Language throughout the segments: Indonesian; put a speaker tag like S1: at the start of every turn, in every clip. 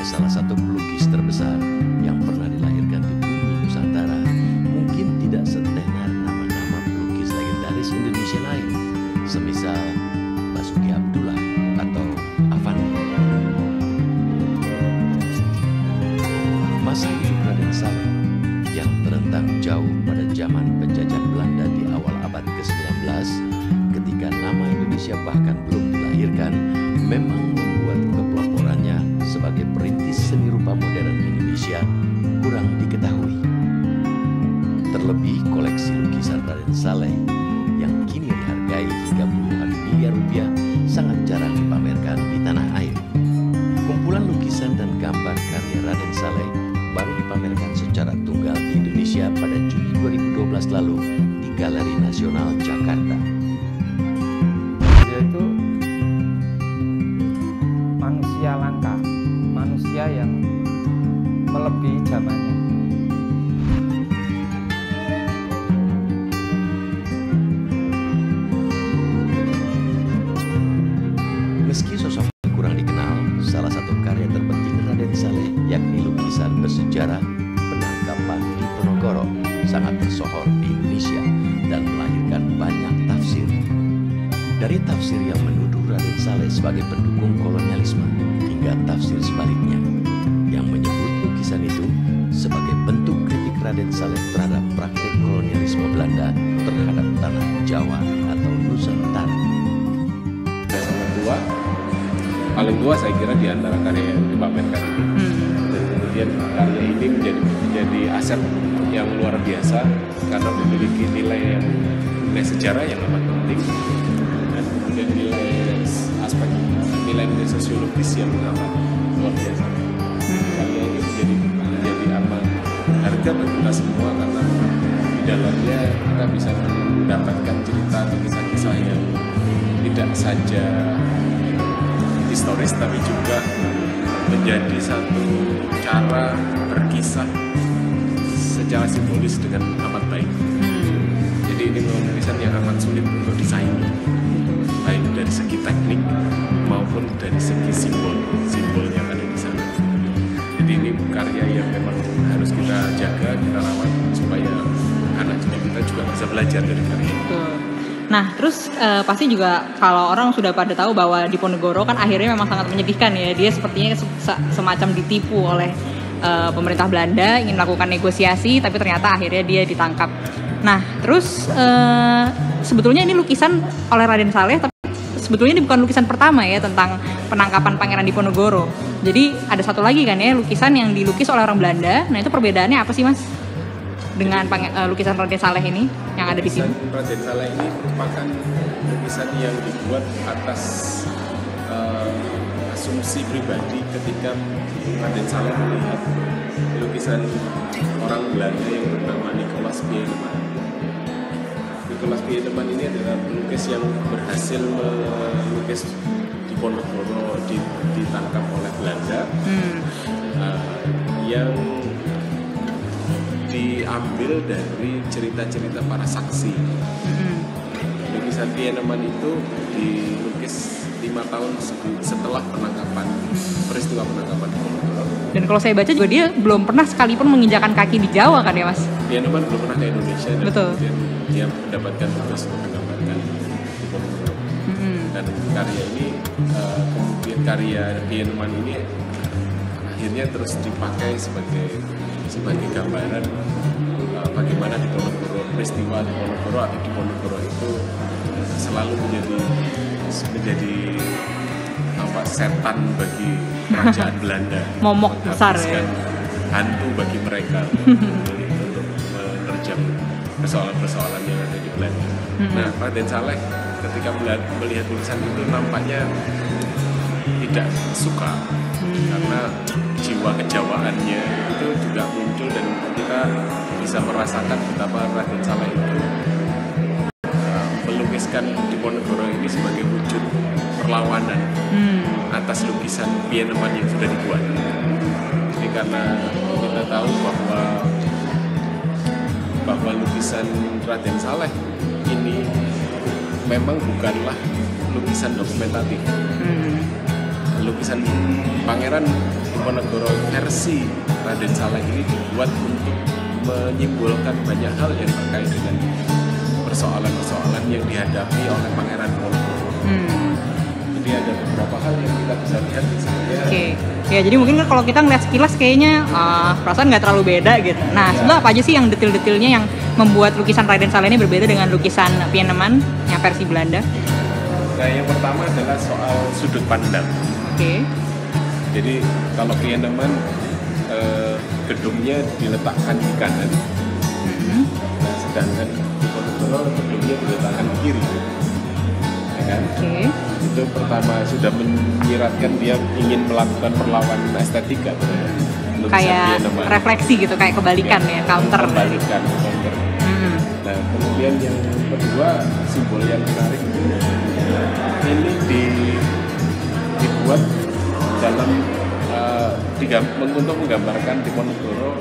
S1: sebagai salah satu pelukis terbesar yang pernah dilahirkan di bumi Nusantara, mungkin tidak setenar nama-nama pelukis legendaris Indonesia lain, semisal Basuki Abdullah atau Avandi. Masa hidup Raden Saleh yang terentang jauh pada zaman penjajah Belanda di awal abad ke-19, ketika nama Indonesia bahkan belum dilahirkan, memang membuat kepeloporannya sebagai perintis seni rupa modern Indonesia kurang diketahui. Terlebih koleksi lukisan Raden Saleh yang kini dihargai hingga puluhan miliar rupiah sangat jarang dipamerkan di tanah air. Kumpulan lukisan dan gambar karya Raden Saleh baru dipamerkan secara tunggal di Indonesia pada Juni 2012 lalu di Galeri Nasional Jakarta.
S2: Dia itu manusia langka, manusia yang melebihi zamannya.
S1: Meski sosoknya kurang dikenal, salah satu karya terpenting Raden Saleh yakni lukisan bersejarah penangkapan Diponegoro sangat tersohor di Indonesia dan melahirkan banyak tafsir. Dari tafsir yang menuduh Raden Saleh sebagai pendukung kolonialisme hingga tafsir sebaliknya yang menyebut lukisan itu sebagai bentuk kritik Raden Saleh terhadap praktik kolonialisme Belanda terhadap tanah Jawa atau Nusantara.
S3: Paling tua saya kira di antara karya yang dipamerkan itu. Dan kemudian karya ini menjadi aset yang luar biasa karena memiliki nilai sejarah yang amat penting dan kemudian nilai sosiologis yang amat luar biasa. Karya ini menjadi amat berharga bagi kita semua karena di dalamnya kita bisa mendapatkan cerita atau kisah-kisah yang tidak saja historis tapi juga menjadi satu cara berkisah secara simbolis dengan amat baik. Jadi ini lukisan yang amat sulit untuk disaingi, baik dari segi teknik maupun dari segi simbol yang ada di sana. Jadi ini karya yang memang harus kita jaga, kita rawat supaya anak cucu kita juga bisa belajar dari karya ini.
S4: Nah, terus pasti juga kalau orang sudah pada tahu bahwa Diponegoro kan akhirnya memang sangat menyedihkan ya. Dia sepertinya semacam ditipu oleh pemerintah Belanda, ingin melakukan negosiasi, tapi ternyata akhirnya dia ditangkap. Nah, terus sebetulnya ini lukisan oleh Raden Saleh, tapi sebetulnya ini bukan lukisan pertama ya tentang penangkapan Pangeran Diponegoro. Jadi ada satu lagi kan ya, lukisan yang dilukis oleh orang Belanda. Nah, itu perbedaannya apa sih, Mas? Dengan lukisan Raden Saleh ini yang ada di sini.
S3: Raden Saleh ini merupakan lukisan yang dibuat atas asumsi pribadi ketika Raden Saleh melihat lukisan orang Belanda yang bernama Nicolaas Pieneman. Nicolaas Pieneman ini adalah pelukis yang berhasil melukis Diponegoro ditangkap oleh Belanda, yang diambil dari cerita-cerita para saksi. Lukisan Pieneman itu dilukis 5 tahun setelah peristiwa penangkapan Diponegoro.
S4: Dan kalau saya baca juga dia belum pernah sekalipun menginjakan kaki di Jawa kan ya, Mas?
S3: Pieneman belum pernah ke Indonesia dan
S4: betul.
S3: Kemudian dia mendapatkan tugas untuk menggambarkan Diponegoro. Dan karya ini, kemudian karya Pieneman ini akhirnya terus dipakai sebagai gambaran bagaimana peristiwa Diponegoro atau Diponegoro itu selalu menjadi setan bagi kerajaan Belanda.
S4: Momok besar ya.
S3: Hantu bagi mereka untuk menerjang persoalan-persoalan yang ada di Belanda. Nah, Raden Saleh ketika melihat tulisan itu nampaknya tidak suka karena jiwa kejawaannya itu juga muncul dan kita bisa merasakan betapa Raden Saleh itu melukiskan Diponegoro ini sebagai wujud perlawanan atas lukisan Pieneman yang sudah dibuat. Jadi karena kita tahu bahwa lukisan Raden Saleh ini memang bukanlah lukisan dokumentatif. Lukisan Pangeran Diponegoro versi Raden Saleh ini dibuat untuk menyimbolkan banyak hal yang terkait dengan persoalan-persoalan yang dihadapi oleh Pangeran Diponegoro. Jadi ada beberapa hal yang kita bisa lihat di sana.
S4: Oke. Ya, jadi mungkin kalau kita ngeliat sekilas kayaknya perasaan nggak terlalu beda gitu. Nah, sebenarnya apa aja sih yang detail-detailnya yang membuat lukisan Raden Saleh ini berbeda dengan lukisan Pieneman yang versi Belanda?
S3: Nah, yang pertama adalah soal sudut pandang.
S4: Oke.
S3: Jadi kalau Pieneman gedungnya diletakkan di kanan, nah, sedangkan Diponegoro gedungnya diletakkan di kiri, ya kan?
S4: Oke.
S3: Itu pertama sudah menyiratkan dia ingin melakukan perlawanan estetika,
S4: Kayak refleksi gitu, kayak kebalikan ya, counter.
S3: Kebalikan, counter. Nah, kemudian yang kedua, simbol yang menarik ini dibuat dalam untuk menggambarkan Diponegoro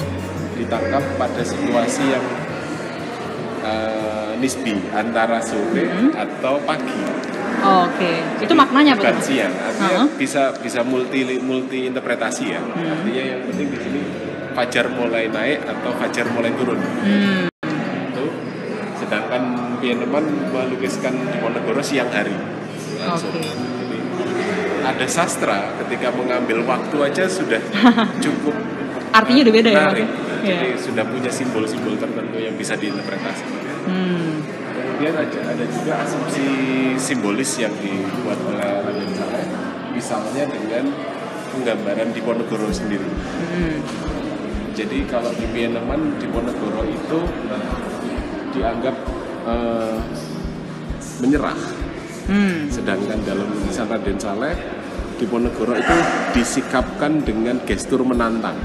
S3: ditangkap pada situasi yang nisbi antara sore atau pagi.
S4: Oke. Itu maknanya apa?
S3: Bukan siang, artinya bisa multi interpretasi ya. Artinya yang penting di sini fajar mulai naik atau fajar mulai turun. Itu sedangkan Pieneman melukiskan Diponegoro siang hari langsung. Jadi ada sastra ketika mengambil waktu aja sudah cukup
S4: artinya udah beda
S3: menarik.
S4: Ya.
S3: Jadi sudah punya simbol-simbol tertentu yang bisa diinterpretasikan. Kemudian ada juga asumsi simbolis yang dibuat oleh Raden Saleh, misalnya dengan penggambaran Diponegoro sendiri. Jadi kalau di Pieneman, Diponegoro itu dianggap menyerah. Sedangkan dalam lukisan Raden Saleh, Diponegoro itu disikapkan dengan gestur menantang.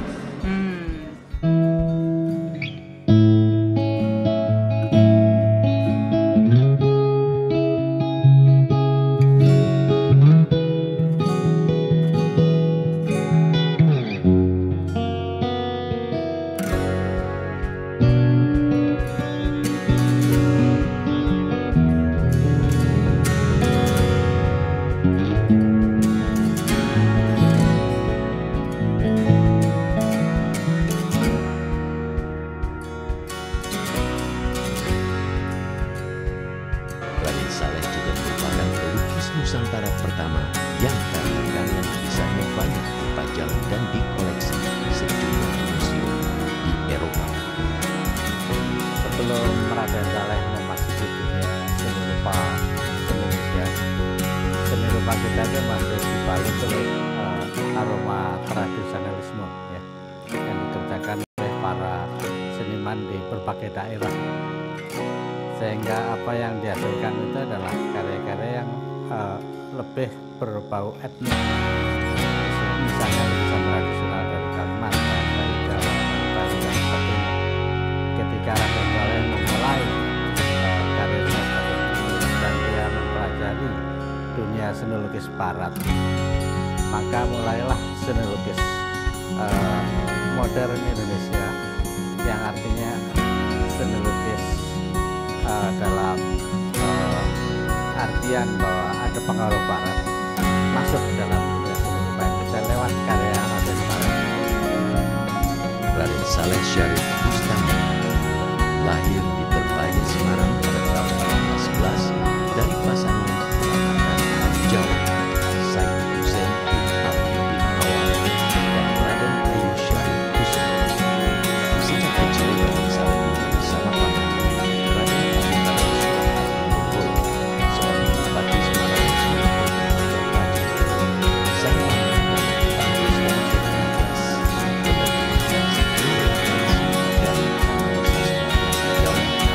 S1: Raden Saleh juga merupakan pelukis Nusantara pertama yang karya-karya lukisannya banyak dipajang dan dikoleksi sejumlah museum di Eropa.
S2: Sebelum Raden Saleh memasuki dunia seni rupa Indonesia, seni rupa kita itu masih dibalut oleh aroma tradisionalisme ya, yang dikerjakan oleh para seniman di berbagai daerah, sehingga apa yang dihasilkan itu adalah karya-karya yang lebih berbau etnik, misalnya lukisan tradisional dari Kalimantan, dari Jawa, dari dan sebagainya. Ketika Raden Saleh memulai karirnya sebagai penulis dan dia mempelajari dunia seni lukis barat, maka mulailah seni lukis modern Indonesia, yang artinya seni lukis dalam artian bahwa ada pengaruh barat masuk dalam dunia seni rupa Indonesia lewat karya Raden Saleh.
S1: Raden Saleh Syarif Bustami lahir di Terbaya, Semarang pada tahun 1811 dari pasangan Rahman Jawa, Said Hussein bin Abdi bin Awal dan Raden Ayu Syarif Kusuma. Sejak kecil Raden Saleh duduk bersama pamannya Raden Abu Bakar Suharto, seorang bupati Semarang yang terpelajar. Sang ayah tahun 1919 menerbitkan sejumlah tradisi dari Jawa yang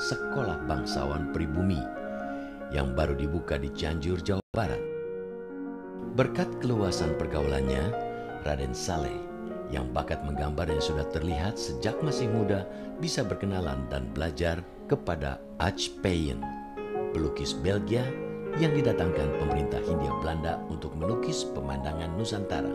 S1: Sekolah Bangsawan Pribumi yang baru dibuka di Cianjur, Jawa Barat. Berkat keluasan pergaulannya, Raden Saleh yang bakat menggambar yang sudah terlihat sejak masih muda bisa berkenalan dan belajar kepada H. Payen, pelukis Belgia yang didatangkan pemerintah Hindia Belanda untuk melukis pemandangan Nusantara.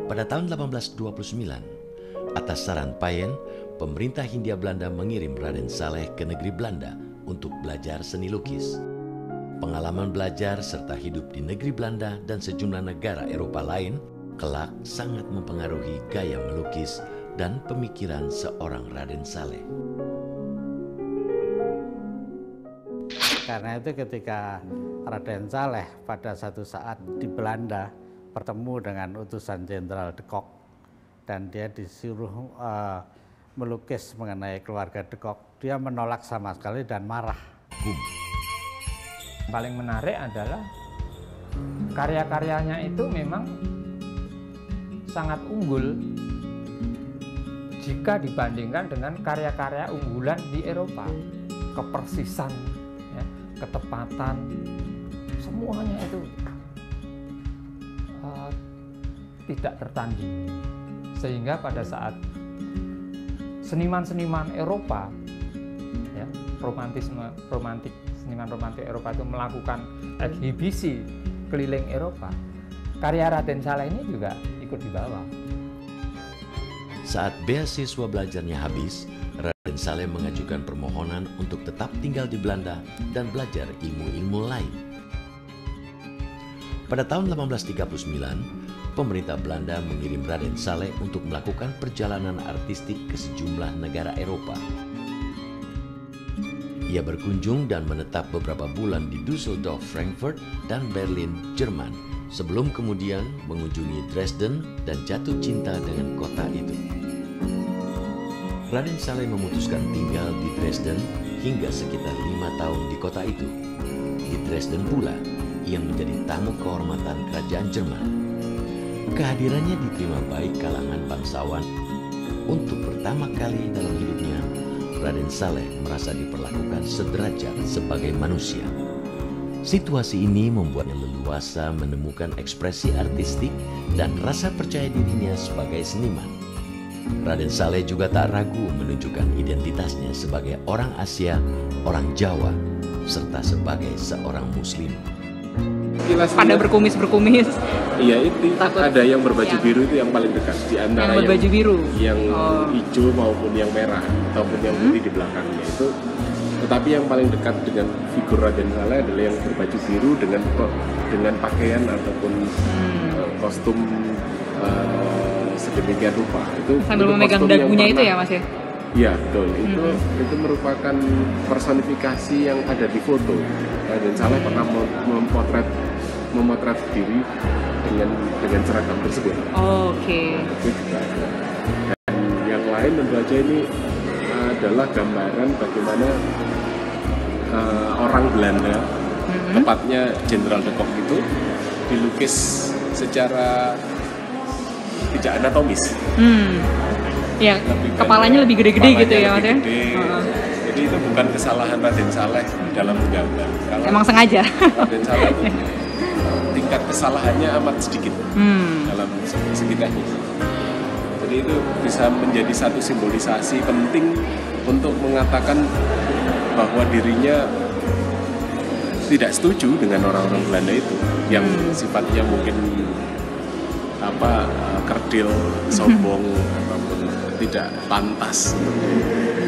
S1: Pada tahun 1829, atas saran Payen, pemerintah Hindia Belanda mengirim Raden Saleh ke negeri Belanda untuk belajar seni lukis. Pengalaman belajar serta hidup di negeri Belanda dan sejumlah negara Eropa lain kelak sangat mempengaruhi gaya melukis dan pemikiran seorang Raden Saleh.
S2: Karena itu ketika Raden Saleh pada satu saat di Belanda bertemu dengan utusan Jenderal de Kock dan dia disuruh melukis mengenai keluarga de Kock, dia menolak sama sekali dan marah.
S5: Paling menarik adalah karya-karyanya itu memang sangat unggul jika dibandingkan dengan karya-karya unggulan di Eropa. Kepersisan, ya, ketepatan, semuanya itu tidak tertandingi. Sehingga pada saat seniman-seniman Eropa, ya, seniman romantik Eropa itu melakukan eksibisi keliling Eropa, karya Raden Saleh ini juga ikut dibawa.
S1: Saat beasiswa belajarnya habis, Raden Saleh mengajukan permohonan untuk tetap tinggal di Belanda dan belajar ilmu-ilmu lain. Pada tahun 1839, pemerintah Belanda mengirim Raden Saleh untuk melakukan perjalanan artistik ke sejumlah negara Eropa. Ia berkunjung dan menetap beberapa bulan di Düsseldorf, Frankfurt, dan Berlin, Jerman, sebelum kemudian mengunjungi Dresden dan jatuh cinta dengan kota itu. Raden Saleh memutuskan tinggal di Dresden hingga sekitar 5 tahun di kota itu. Di Dresden pula, ia menjadi tamu kehormatan kerajaan Jerman. Kehadirannya diterima baik kalangan bangsawan. Untuk pertama kali dalam hidupnya, Raden Saleh merasa diperlakukan sederajat sebagai manusia. Situasi ini membuatnya leluasa menemukan ekspresi artistik dan rasa percaya dirinya sebagai seniman. Raden Saleh juga tak ragu menunjukkan identitasnya sebagai orang Asia, orang Jawa, serta sebagai seorang Muslim.
S4: Pada berkumis-berkumis.
S3: Iya, itu
S4: Takut.
S3: ada yang berbaju
S4: Ya.
S3: biru itu yang paling dekat di antara
S4: Yang berbaju biru.
S3: yang
S4: Oh.
S3: hijau maupun yang merah ataupun yang putih di belakangnya itu. Tetapi yang paling dekat dengan figur Raden Saleh adalah yang berbaju biru dengan pakaian ataupun kostum sedemikian rupa.
S4: Sambil
S3: itu
S4: memegang
S3: kostum yang
S4: dagunya itu
S3: pernah-
S4: ya Mas ya?
S3: Iya betul, itu merupakan personifikasi yang ada di foto. Raden Saleh pernah memotret diri dengan seragam tersebut.
S4: Oke.
S3: Itu juga ada. Dan yang lain tentu saja ini adalah gambaran bagaimana orang Belanda, tepatnya Jenderal de Kock itu dilukis secara tidak anatomis.
S4: Ya,
S3: Lebih
S4: kepalanya
S3: banyak,
S4: lebih gede-gede gitu
S3: kepalanya
S4: ya Mas ya?
S3: lebih gede. Jadi itu bukan kesalahan Raden Saleh dalam menggambar. Kalau
S4: Emang sengaja?
S3: Raden Saleh itu tingkat kesalahannya amat sedikit dalam segi teknis. Jadi itu bisa menjadi satu simbolisasi penting untuk mengatakan bahwa dirinya tidak setuju dengan orang-orang Belanda itu yang sifatnya mungkin kerdil, sombong, ataupun tidak pantas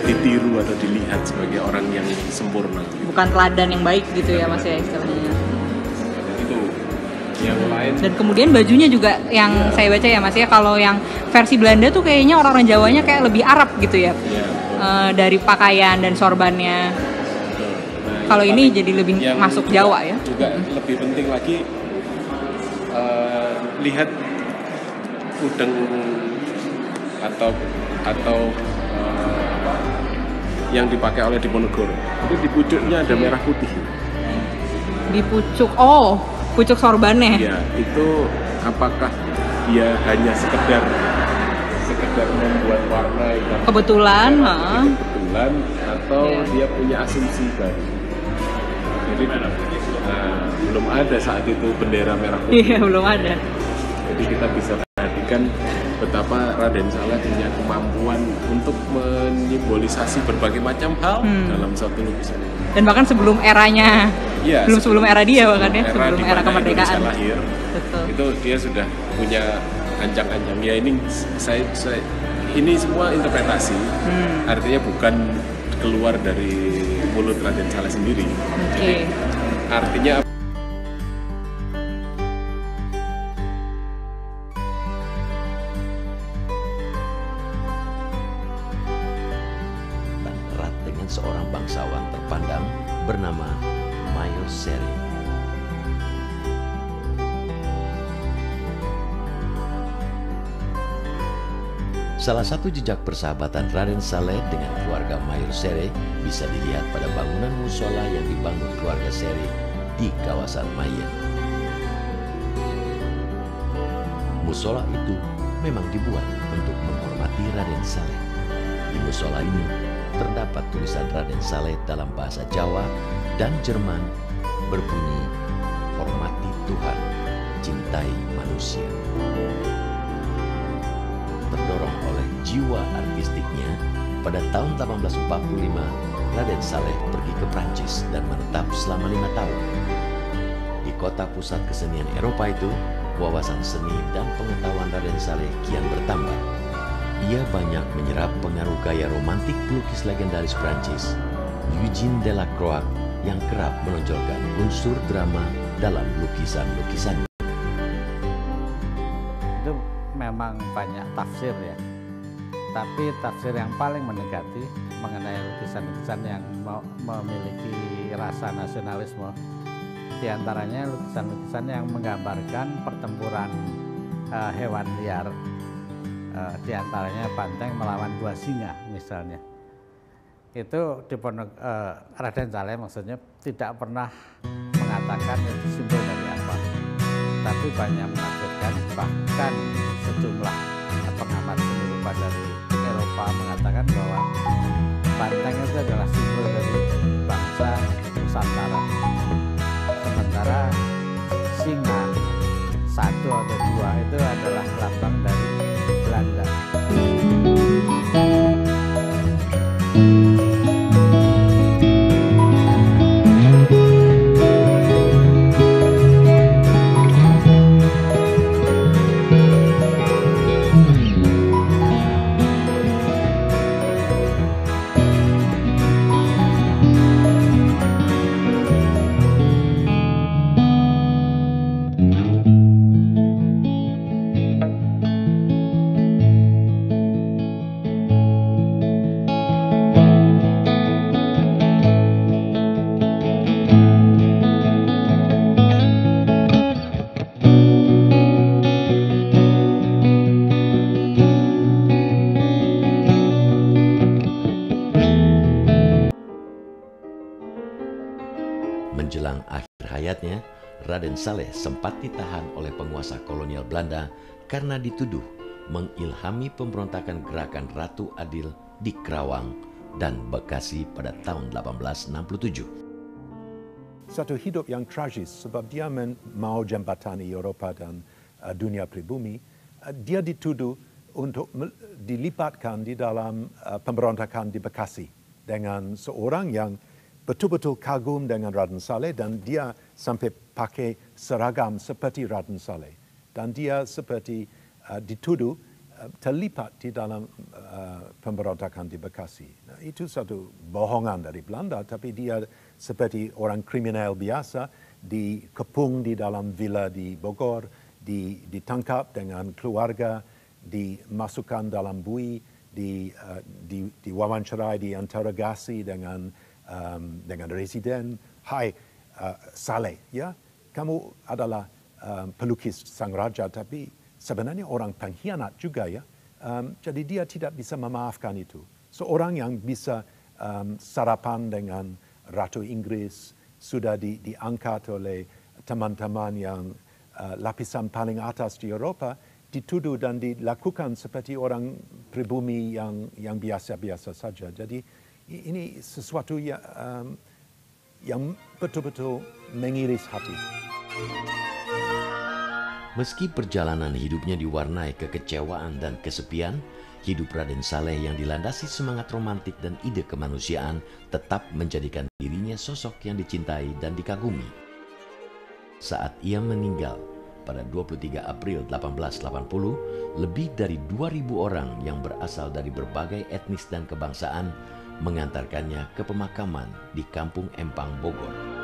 S3: ditiru atau dilihat sebagai orang yang sempurna.
S4: Bukan teladan yang baik gitu ya Mas ya istilahnya.
S3: Itu yang lain.
S4: Dan kemudian bajunya juga yang saya baca ya Mas ya, kalau yang versi Belanda tuh kayaknya orang-orang Jawanya kayak lebih Arab gitu ya. Dari pakaian dan sorbannya. Kalau ini jadi lebih masuk Jawa ya.
S3: Juga lebih penting lagi lihat udeng atau yang dipakai oleh Diponegoro. Itu di pucuknya ada merah putih.
S4: Di pucuk, pucuk sorbannya.
S3: Ya, itu apakah dia hanya sekedar membuat warna yang
S4: Kebetulan,
S3: kebetulan atau dia punya asumsi baru. Jadi belum ada saat itu bendera merah putih.
S4: Iya, belum ada.
S3: Jadi kita bisa perhatikan betapa Raden Saleh punya kemampuan untuk menyimbolisasi berbagai macam hal dalam satu lukisan.
S4: Dan bahkan sebelum eranya,
S3: Ya,
S4: sebelum era dia bahkan ya, sebelum era kemerdekaan.
S3: Lahir,
S4: Betul.
S3: itu dia sudah punya ancang-ancang. Ya ini ini semua interpretasi, artinya bukan keluar dari mulut Raden Saleh sendiri.
S4: Oke.
S3: Artinya
S1: dan erat dengan seorang bangsawan terpandang bernama Mayor Seri. Salah satu jejak persahabatan Raden Saleh dengan keluarga Mayor Seri bisa dilihat pada bangunan musola yang dibangun keluarga Seri di kawasan Mayen. Musola itu memang dibuat untuk menghormati Raden Saleh. Di musola ini terdapat tulisan Raden Saleh dalam bahasa Jawa dan Jerman berbunyi, "Hormati Tuhan, cintai manusia." Terdorong oleh jiwa artistiknya, pada tahun 1845 Raden Saleh pergi ke Prancis dan menetap selama 5 tahun. Di kota pusat kesenian Eropa itu, wawasan seni dan pengetahuan Raden Saleh kian bertambah. Ia banyak menyerap pengaruh gaya romantik pelukis legendaris Prancis, Eugène Delacroix, yang kerap menonjolkan unsur drama dalam lukisan-lukisannya.
S2: Itu memang banyak tafsir ya, tapi tafsir yang paling mendekati mengenai lukisan-lukisan yang memiliki rasa nasionalisme, di antaranya lukisan-lukisan yang menggambarkan pertempuran hewan liar, di antaranya banteng melawan 2 singa misalnya. Itu Raden Saleh maksudnya tidak pernah mengatakan itu simbol dari apa, tapi banyak menafsirkan, bahkan sejumlah pengamat seni rupa dari Eropa mengatakan bahwa banteng itu adalah simbol dari bangsa Nusantara, sementara singa 1 atau 2 itu adalah lambang dari Belanda.
S1: Menjelang akhir hayatnya, Raden Saleh sempat ditahan oleh penguasa kolonial Belanda karena dituduh mengilhami pemberontakan gerakan Ratu Adil di Kerawang dan Bekasi pada tahun 1867.
S6: Satu hidup yang tragis sebab dia mau jembatani Eropa dan dunia pribumi. Dia dituduh untuk dilibatkan di dalam pemberontakan di Bekasi dengan seorang yang betul-betul kagum dengan Raden Saleh, dan dia sampai pakai seragam seperti Raden Saleh. Dan dia seperti dituduh terlibat di dalam pemberontakan di Bekasi. Nah, itu satu bohongan dari Belanda, tapi dia seperti orang kriminal biasa, dikepung di dalam villa di Bogor, ditangkap dengan keluarga, dimasukkan dalam bui, diwawancarai, diinterogasi dengan residen. Hai Saleh, ya, kamu adalah pelukis sang raja, tapi sebenarnya orang pengkhianat juga, ya. Jadi dia tidak bisa memaafkan itu. Seorang yang bisa sarapan dengan Ratu Inggris, sudah diangkat oleh teman-teman yang lapisan paling atas di Eropa, dituduh dan dilakukan seperti orang pribumi yang biasa-biasa saja. Jadi ini sesuatu yang betul-betul mengiris hati.
S1: Meski perjalanan hidupnya diwarnai kekecewaan dan kesepian, hidup Raden Saleh yang dilandasi semangat romantik dan ide kemanusiaan tetap menjadikan dirinya sosok yang dicintai dan dikagumi. Saat ia meninggal pada 23 April 1880, lebih dari 2.000 orang yang berasal dari berbagai etnis dan kebangsaan mengantarkannya ke pemakaman di Kampung Empang, Bogor.